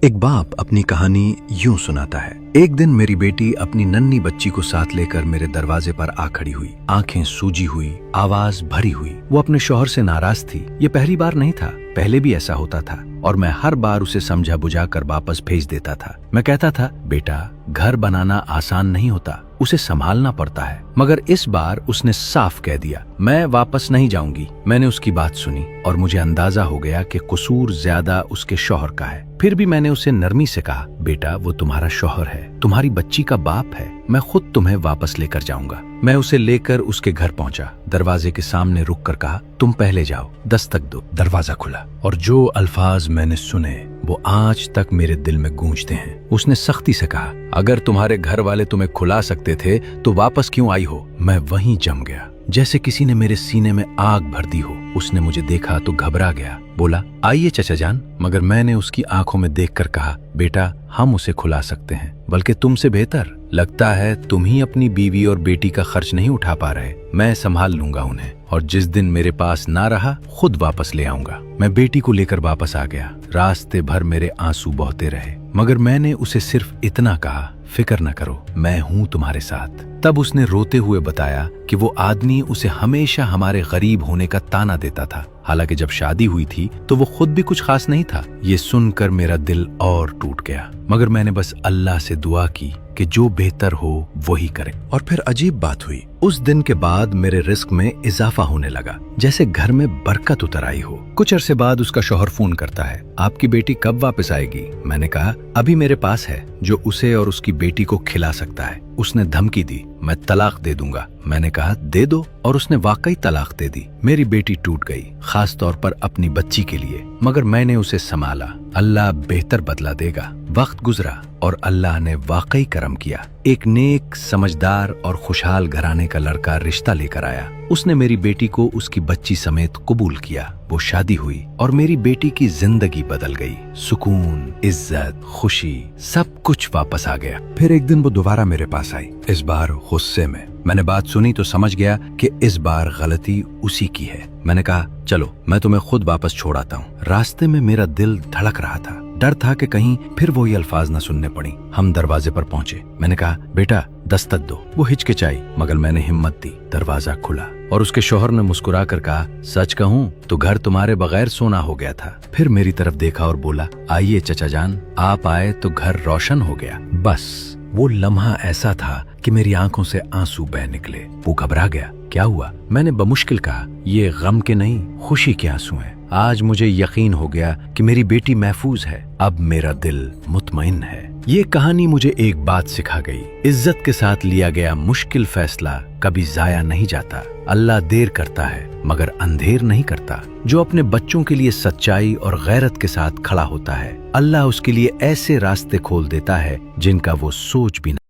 एक बाप अपनी कहानी यूं सुनाता है। एक दिन मेरी बेटी अपनी नन्ही बच्ची को साथ लेकर मेरे दरवाजे पर आ खड़ी हुई। आंखें सूजी हुई, आवाज भरी हुई। वो अपने शौहर से नाराज थी। ये पहली बार नहीं था, पहले भी ऐसा होता था और मैं हर बार उसे समझा बुझाकर वापस भेज देता था। मैं कहता था, बेटा घर बनाना आसान नहीं होता, उसे संभालना पड़ता है। मगर इस बार उसने साफ कह दिया, मैं वापस नहीं जाऊंगी। मैंने उसकी बात सुनी और मुझे अंदाजा हो गया कि कसूर ज्यादा उसके शौहर का है। फिर भी मैंने उसे नरमी से कहा, बेटा वो तुम्हारा शौहर है, तुम्हारी बच्ची का बाप है, मैं खुद तुम्हें वापस लेकर जाऊंगा। मैं उसे लेकर उसके घर पहुंचा। दरवाजे के सामने रुक कर कहा, तुम पहले जाओ, दस्तक दो। दरवाजा खुला और जो अल्फाज मैंने सुने वो आज तक मेरे दिल में गूंजते हैं। उसने सख्ती से कहा, अगर तुम्हारे घर वाले तुम्हें खुला सकते थे तो वापस क्यों आई हो? मैं वहीं जम गया, जैसे किसी ने मेरे सीने में आग भर दी हो। उसने मुझे देखा तो घबरा गया, बोला, आइए चचा जान। मगर मैंने उसकी आंखों में देखकर कहा, बेटा हम उसे खुला सकते हैं, बल्कि तुमसे बेहतर। लगता है तुम ही अपनी बीवी और बेटी का खर्च नहीं उठा पा रहे। मैं संभाल लूंगा उन्हें और जिस दिन मेरे पास ना रहा खुद वापस ले आऊंगा। मैं बेटी को लेकर वापस आ गया। रास्ते भर मेरे आंसू बहते रहे, मगर मैंने उसे सिर्फ इतना कहा, फिक्र न करो, मैं हूं तुम्हारे साथ। तब उसने रोते हुए बताया कि वो आदमी उसे हमेशा हमारे गरीब होने का ताना देता था। हालांकि जब शादी हुई थी तो वो खुद भी कुछ खास नहीं था। ये सुनकर मेरा दिल और टूट गया, मगर मैंने बस अल्लाह से दुआ की कि जो बेहतर हो वही करे। और फिर अजीब बात हुई। उस दिन के बाद मेरे रिस्क में इजाफा होने लगा, जैसे घर में बरकत उतर आई हो। कुछ अरसे बाद उसका शौहर फोन करता है, आपकी बेटी कब वापस आएगी? मैंने कहा, अभी मेरे पास है जो उसे और उसकी बेटी को खिला सकता है। उसने धमकी दी, मैं तलाक दे दूंगा। मैंने कहा, दे दो, और उसने वाकई तलाक दे दी। मेरी बेटी टूट गई, खास तौर पर अपनी बच्ची के लिए, मगर मैंने उसे संभाला। अल्लाह बेहतर बदला देगा। वक्त गुजरा और अल्लाह ने वाकई करम किया। एक नेक, समझदार और खुशहाल घराने का लड़का रिश्ता लेकर आया। उसने मेरी बेटी को उसकी बच्ची समेत कबूल किया। वो शादी हुई और मेरी बेटी की जिंदगी बदल गई। सुकून, इज्जत, खुशी, सब कुछ वापस आ गया। फिर एक दिन वो दोबारा मेरे पास आई, इस बार गुस्से में। मैंने बात सुनी तो समझ गया कि इस बार गलती उसी की है। मैंने कहा, चलो मैं तुम्हें खुद वापस छोड़ आता हूँ। रास्ते में मेरा दिल धड़क रहा था, डर था कि कहीं फिर वही अल्फाज न सुनने पड़ी। हम दरवाजे पर पहुंचे। मैंने कहा, बेटा दस्तक दो। वो हिचकिचाई, मगर मैंने हिम्मत दी। दरवाजा खुला और उसके शौहर ने मुस्कुरा कर कहा, सच कहूँ तो घर तुम्हारे बगैर सोना हो गया था। फिर मेरी तरफ देखा और बोला, आइए चचा जान, आप आए तो घर रोशन हो गया। बस वो लम्हा ऐसा था कि मेरी आंखों से आंसू बह निकले। वो घबरा गया, क्या हुआ? मैंने बमुश्किल कहा, ये गम के नहीं, खुशी के आंसू हैं। आज मुझे यकीन हो गया कि मेरी बेटी महफूज है। अब मेरा दिल मुतमईन है। ये कहानी मुझे एक बात सिखा गई, इज्जत के साथ लिया गया मुश्किल फैसला कभी जाया नहीं जाता। अल्लाह देर करता है मगर अंधेर नहीं करता। जो अपने बच्चों के लिए सच्चाई और गैरत के साथ खड़ा होता है, अल्लाह उसके लिए ऐसे रास्ते खोल देता है जिनका वो सोच भी नहीं।